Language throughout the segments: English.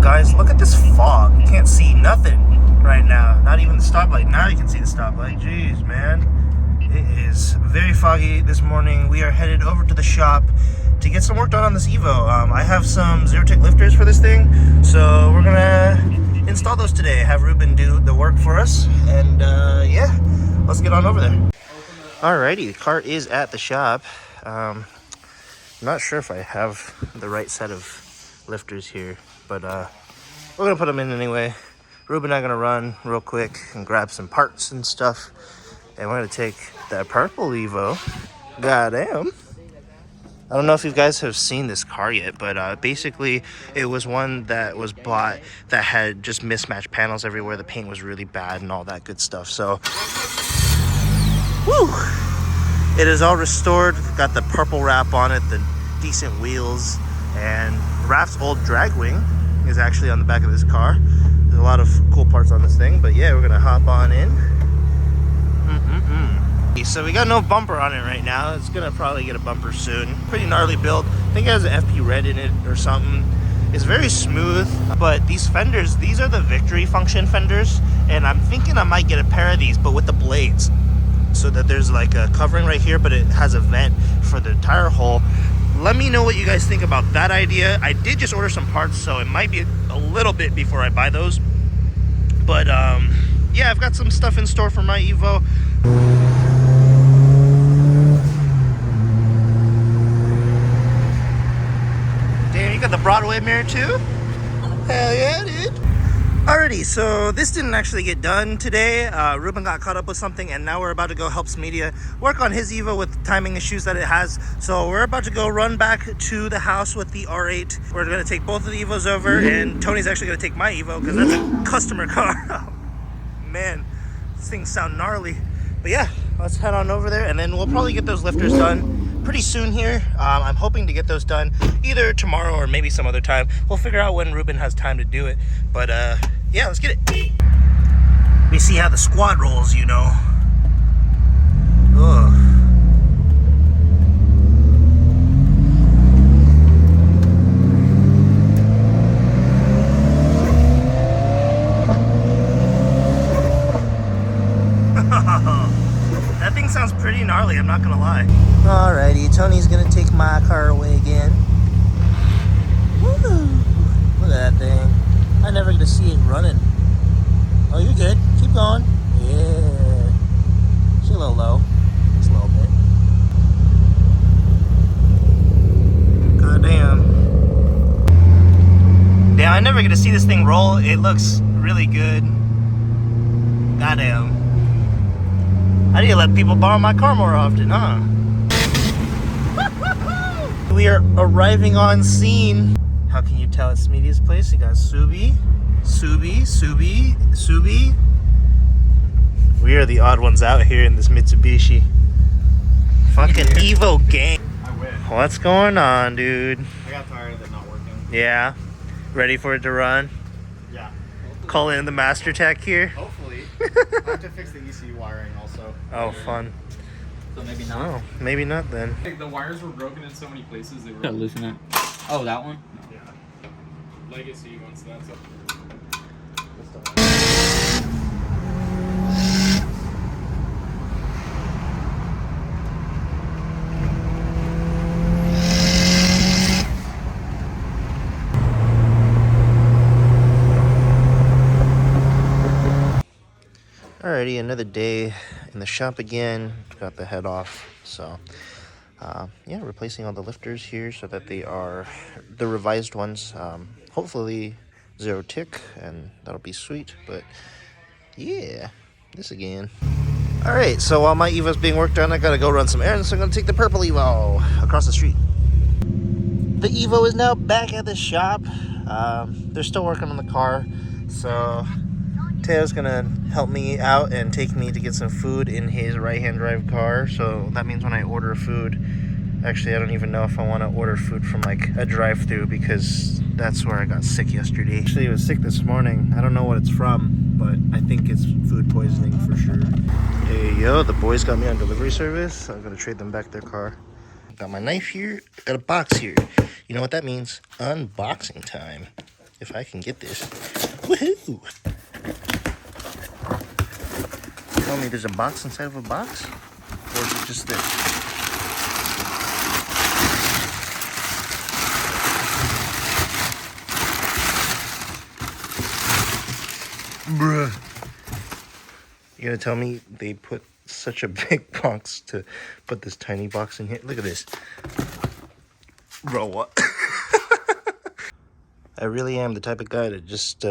Guys, look at this fog. You can't see nothing right now. Not even the stoplight. Now you can see the stoplight. Jeez, man. It is very foggy this morning. We are headed over to the shop to get some work done on this Evo. I have some zero-tick lifters for this thing, so we're gonna install those today. Have Ruben do the work for us, and yeah, let's get on over there. Alrighty, the car is at the shop. I'm not sure if I have the right set of lifters here, but we're gonna put them in anyway. Ruben and I are gonna run real quick and grab some parts and stuff, and we're gonna take that purple Evo. Goddamn. I don't know if you guys have seen this car yet, but basically it was one that was bought that had just mismatched panels everywhere. The paint was really bad and all that good stuff. So, woo! It is all restored. Got the purple wrap on it, the decent wheels, and Raph's old drag wing is actually on the back of this car. There's a lot of cool parts on this thing, but yeah, we're gonna hop on in. So we got no bumper on it right now. It's gonna probably get a bumper soon. Pretty gnarly build. I think it has an FP Red in it or something. It's very smooth, but these fenders, these are the Victory function fenders, and I'm thinking I might get a pair of these, but with the blades, so that there's like a covering right here, but it has a vent for the tire hole. Let me know what you guys think about that idea. I did just order some parts, so it might be a little bit before I buy those, but yeah, I've got some stuff in store for my Evo. Damn, you got the Broadway mirror too? Hell yeah, dude. Alrighty, so this didn't actually get done today. Ruben got caught up with something, and now we're about to go help Smedia work on his Evo with the timing issues that it has. So we're about to go run back to the house with the R8. We're gonna take both of the Evos over, and Tony's actually gonna take my Evo because that's a customer car. Oh, man, these things sound gnarly. But yeah, let's head on over there, and then we'll probably get those lifters done pretty soon here. I'm hoping to get those done either tomorrow or maybe some other time. We'll figure out when Ruben has time to do it. But yeah, let's get it. We see how the squad rolls, you know. Ugh. That thing sounds pretty gnarly, I'm not gonna lie. Alrighty, Tony's gonna take my car away again. Woo! Look at that thing. I never get to see it running. Oh, you're good. Keep going. Yeah. She's a little low. Just a little bit. God damn. Damn, I never get to see this thing roll. It looks really good. Goddamn. I need to let people borrow my car more often, huh? We are arriving on scene. How can you tell it's Smedia's place? You got Subi. We are the odd ones out here in this Mitsubishi. Fucking Evo gang. I wish. What's going on, dude? I got tired of it not working. Yeah? Ready for it to run? Yeah. Call in the master tech here. Hopefully. I have to fix the ECU wiring also. Oh, fun. So maybe not. Oh, maybe not then. Like the wires were broken in so many places they were. Gotta loosen it. Oh, that one? Yeah. Legacy once that's up. Alrighty, another day in the shop again. Got the head off, so yeah, replacing all the lifters here so that they are the revised ones. Hopefully zero tick, and that'll be sweet. But yeah, this again. Alright, so while my Evo's being worked on, I gotta go run some errands, so I'm gonna take the purple Evo across the street. The Evo is now back at the shop. They're still working on the car, so Teo's gonna help me out and take me to get some food in his right-hand drive car. So that means when I order food, actually I don't even know if I want to order food from like a drive-thru, because that's where I got sick yesterday. Actually, I was sick this morning. I don't know what it's from, but I think it's food poisoning for sure. Hey yo, the boys got me on delivery service. I'm gonna trade them back their car. Got my knife here, got a box here. You know what that means? Unboxing time. if I can get this. Woohoo! Tell me there's a box inside of a box? Or is it just this? Bruh. You gonna tell me they put such a big box to put this tiny box in here? Look at this. Bro, what? I really am the type of guy to just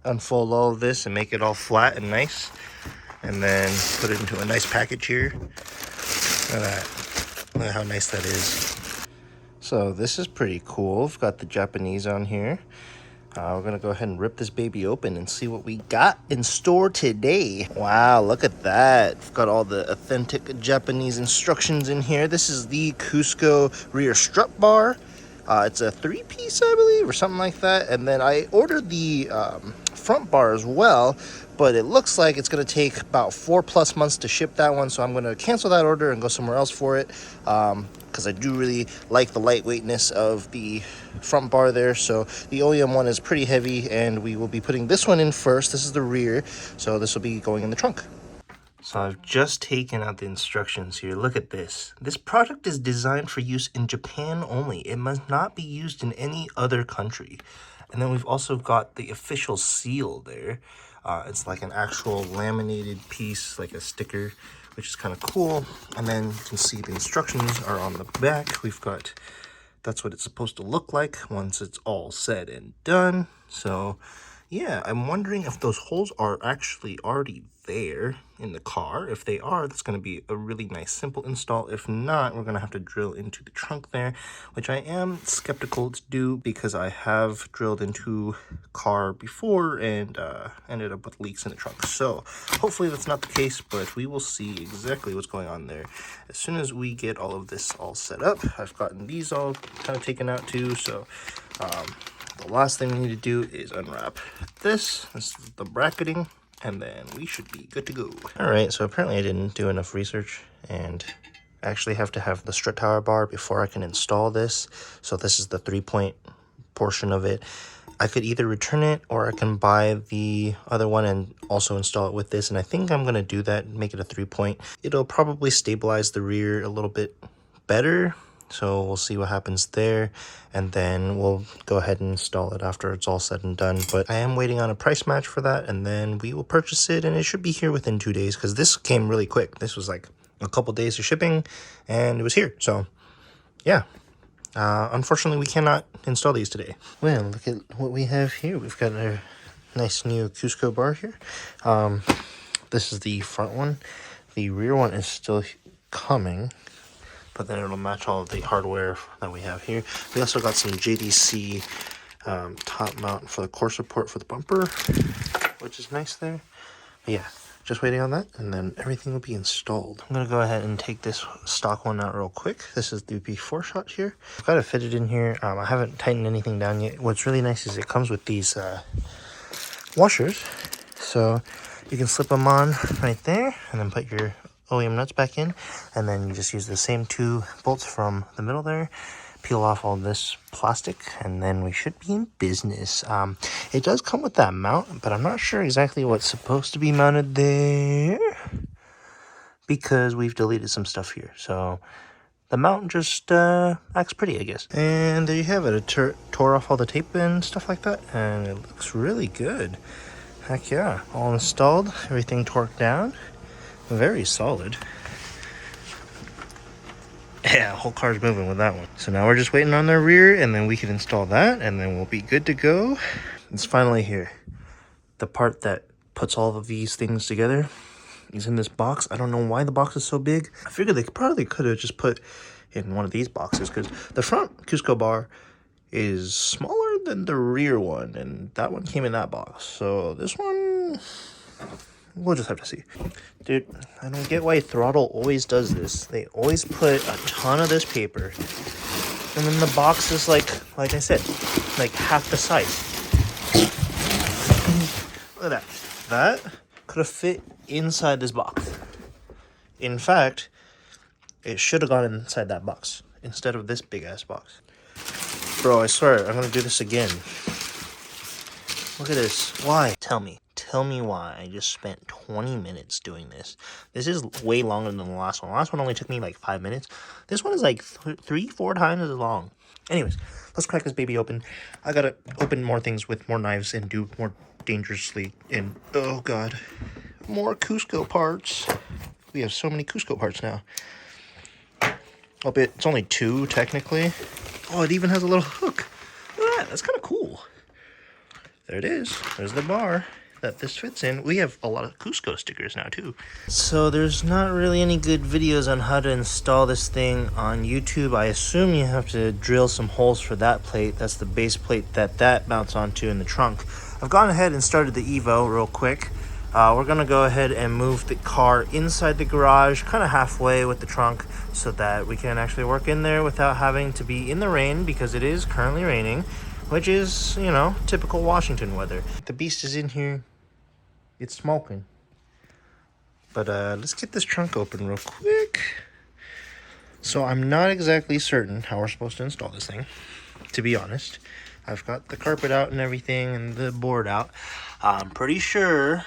unfold all of this and make it all flat and nice. And then put it into a nice package here. Look at that. Look at how nice that is. So this is pretty cool. We've got the Japanese on here. We're gonna go ahead and rip this baby open and see what we got in store today. Wow, look at that. We've got all the authentic Japanese instructions in here. This is the Cusco rear strut bar. It's a 3-piece, I believe, or something like that. And then I ordered the front bar as well, but it looks like it's going to take about 4+ months to ship that one. So I'm going to cancel that order and go somewhere else for it, because I do really like the lightweightness of the front bar there. So the OEM one is pretty heavy, and we will be putting this one in first. This is the rear, so this will be going in the trunk. So I've just taken out the instructions here. Look at this. This product is designed for use in Japan only. It must not be used in any other country. And then we've also got the official seal there. It's like an actual laminated piece, like a sticker, which is kind of cool. And then you can see the instructions are on the back. We've got, that's what it's supposed to look like once it's all said and done. So yeah, I'm wondering if those holes are actually already there in the car. If they are, that's going to be a really nice simple install. If not, we're going to have to drill into the trunk there, which I am skeptical to do because I have drilled into car before and ended up with leaks in the trunk. So hopefully that's not the case, but we will see exactly what's going on there as soon as we get all of this all set up. I've gotten these all kind of taken out too, so the last thing we need to do is unwrap this. This is the bracketing, and then we should be good to go. All right, so apparently I didn't do enough research, and I actually have to have the strut tower bar before I can install this. So this is the 3-point portion of it. I could either return it or I can buy the other one and also install it with this. And I think I'm gonna do that, make it a 3-point. It'll probably stabilize the rear a little bit better. So we'll see what happens there, and then we'll go ahead and install it after it's all said and done. But I am waiting on a price match for that, and then we will purchase it, and it should be here within 2 days, because this came really quick. This was like a couple days of shipping, and it was here. So yeah, unfortunately we cannot install these today. Well, look at what we have here. We've got a nice new Cusco bar here. This is the front one. The rear one is still coming, but then it'll match all of the hardware that we have here. We also got some JDC top mount for the core support for the bumper, which is nice there. But yeah, just waiting on that, and then everything will be installed. I'm gonna go ahead and take this stock one out real quick. This is the before shot here. I've got it fitted in here. I haven't tightened anything down yet. What's really nice is it comes with these washers, so you can slip them on right there, and then put your OEM nuts back in, and then you just use the same 2 bolts from the middle there, peel off all this plastic, and then we should be in business. It does come with that mount, but I'm not sure exactly what's supposed to be mounted there because we've deleted some stuff here. So the mount just acts pretty, I guess. And there you have it. It tore off all the tape and stuff like that, and it looks really good. Heck yeah. All installed, everything torqued down. Very solid. Yeah, whole car's moving with that one. So now we're just waiting on the rear, and then we can install that, and then we'll be good to go. It's finally here. The part that puts all of these things together is in this box. I don't know why the box is so big. I figured they probably could have just put in one of these boxes, because the front Cusco bar is smaller than the rear one, and that one came in that box. So this one, we'll just have to see. Dude, I don't get why Throttle always does this. They always put a ton of this paper, and then the box is like I said, like half the size. Look at that. That could have fit inside this box. In fact, it should have gone inside that box instead of this big ass box. Bro, I swear, I'm gonna do this again. Look at this. Why? Tell me. Tell me why I just spent 20 minutes doing this. This is way longer than the last one. The last one only took me like 5 minutes. This one is like 3-4 times as long. Anyways, let's crack this baby open. I gotta open more things with more knives and do more dangerously. And oh god, more Cusco parts. We have so many Cusco parts now. Albeit it's only 2 technically. Oh, it even has a little hook. Look at that. That's kind of cool. There it is. There's the bar that this fits in. We have a lot of Cusco stickers now too. So there's not really any good videos on how to install this thing on YouTube. I assume you have to drill some holes for that plate. That's the base plate that mounts onto in the trunk. I've gone ahead and started the Evo real quick. We're gonna go ahead and move the car inside the garage, kind of halfway with the trunk, so that we can actually work in there without having to be in the rain, because it is currently raining, which is, you know, typical Washington weather. The beast is in here. It's smoking. But let's get this trunk open real quick. So I'm not exactly certain how we're supposed to install this thing, to be honest. I've got the carpet out and everything and the board out. I'm pretty sure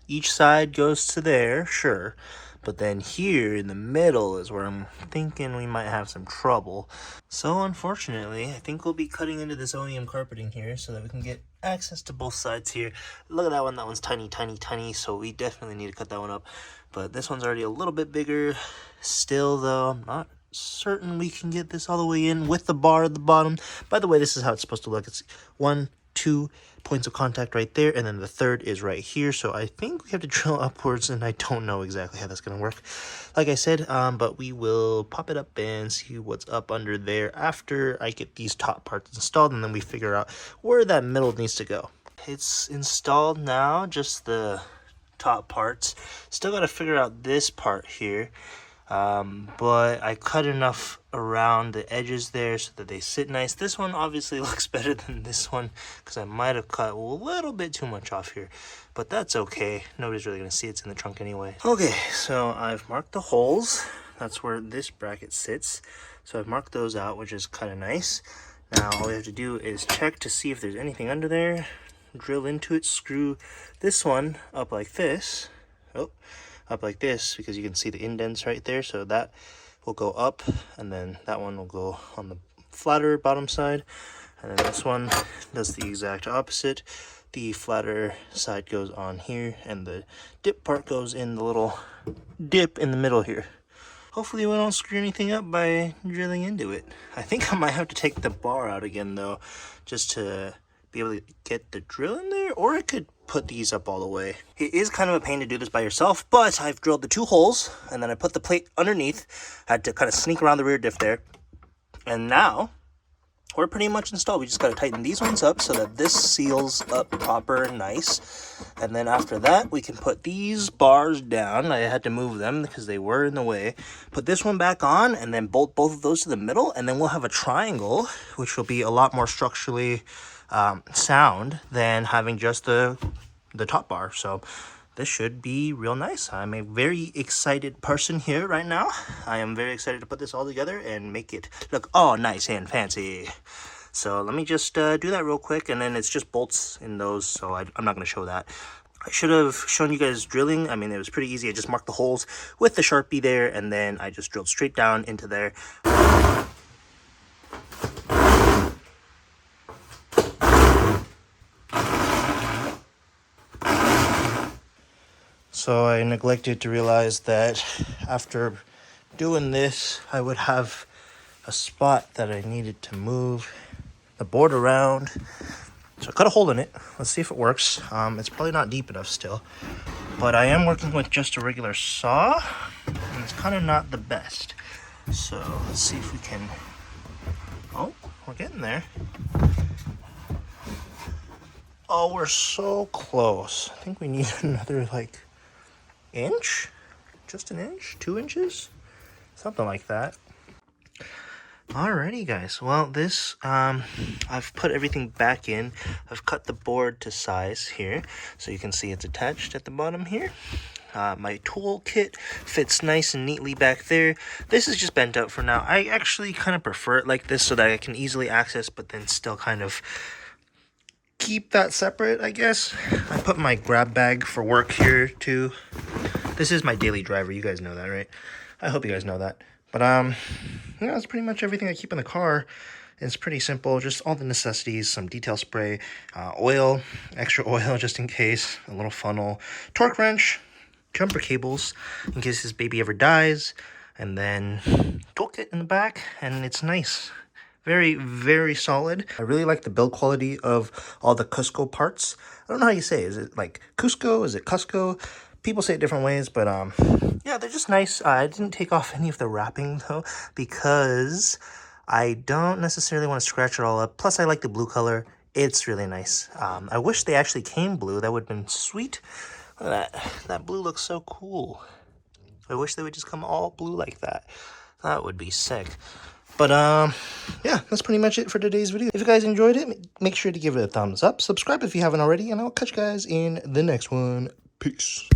each side goes to there, sure. But then here in the middle is where I'm thinking we might have some trouble. So unfortunately, I think we'll be cutting into this OEM carpeting here so that we can get access to both sides here. Look at that one. That one's tiny, tiny, tiny. So we definitely need to cut that one up. But this one's already a little bit bigger. Still, though, I'm not certain we can get this all the way in with the bar at the bottom. By the way, this is how it's supposed to look. It's 1, 2 points of contact right there, and then the third is right here. So I think we have to drill upwards, and I don't know exactly how that's going to work, like I said, but we will pop it up and see what's up under there after I get these top parts installed, and then we figure out where that middle needs to go. It's installed now, just the top parts. Still got to figure out this part here. But I cut enough around the edges there so that they sit nice. This one obviously looks better than this one because I might have cut a little bit too much off here, but that's okay. Nobody's really gonna see it's in the trunk anyway. Okay, so I've marked the holes. That's where this bracket sits. So I've marked those out, which is kind of nice. Now all we have to do is check to see if there's anything under there. Drill into it, screw this one up like this. Oh. Up like this, because you can see the indents right there, so that will go up, and then that one will go on the flatter bottom side, and then this one does the exact opposite. The flatter side goes on here, and the dip part goes in the little dip in the middle here. Hopefully we don't screw anything up by drilling into it. I think I might have to take the bar out again though, just to be able to get the drill in there, or I could put these up all the way. It is kind of a pain to do this by yourself, but I've drilled the 2 holes, and then I put the plate underneath. I had to kind of sneak around the rear diff there, and now we're pretty much installed. We just got to tighten these ones up so that this seals up proper and nice, and then after that we can put these bars down. I had to move them because they were in the way. Put this one back on, and then bolt both of those to the middle, and then we'll have a triangle, which will be a lot more structurally sound than having just the top bar. So this should be real nice. I'm a very excited person here right now. I am very excited to put this all together and make it look all nice and fancy. So let me just do that real quick, and then it's just bolts in those, so I'm not going to show that. I should have shown you guys drilling. I mean, it was pretty easy. I just marked the holes with the Sharpie there, and then I just drilled straight down into there. So I neglected to realize that after doing this, I would have a spot that I needed to move the board around. So I cut a hole in it. Let's see if it works. It's probably not deep enough still, but I am working with just a regular saw, and it's kind of not the best. So let's see if we can, oh, we're getting there. Oh, we're so close. I think we need another like inch, just an inch, 2 inches, something like that. Alrighty guys, well this I've put everything back in. I've cut the board to size here, so you can see it's attached at the bottom here. My tool kit fits nice and neatly back there. This is just bent out for now. I actually kind of prefer it like this so that I can easily access, but then still kind of keep that separate, I guess. I put my grab bag for work here too. This is my daily driver. You guys know that, right? I hope you guys know that. But yeah, that's pretty much everything I keep in the car. It's pretty simple, just all the necessities, some detail spray, oil, extra oil just in case, a little funnel, torque wrench, jumper cables in case this baby ever dies, and then toolkit in the back, and it's nice. Very, very solid. I really like the build quality of all the Cusco parts. I don't know how you say it. Is it like Cusco? Is it Cusco? People say it different ways, but yeah, they're just nice. I didn't take off any of the wrapping though, because I don't necessarily want to scratch it all up. Plus, I like the blue color. It's really nice. I wish they actually came blue. That would have been sweet. Look at that. That blue looks so cool. I wish they would just come all blue like that. That would be sick. But yeah, that's pretty much it for today's video. If you guys enjoyed it, make sure to give it a thumbs up. Subscribe if you haven't already, and I'll catch you guys in the next one. Peace.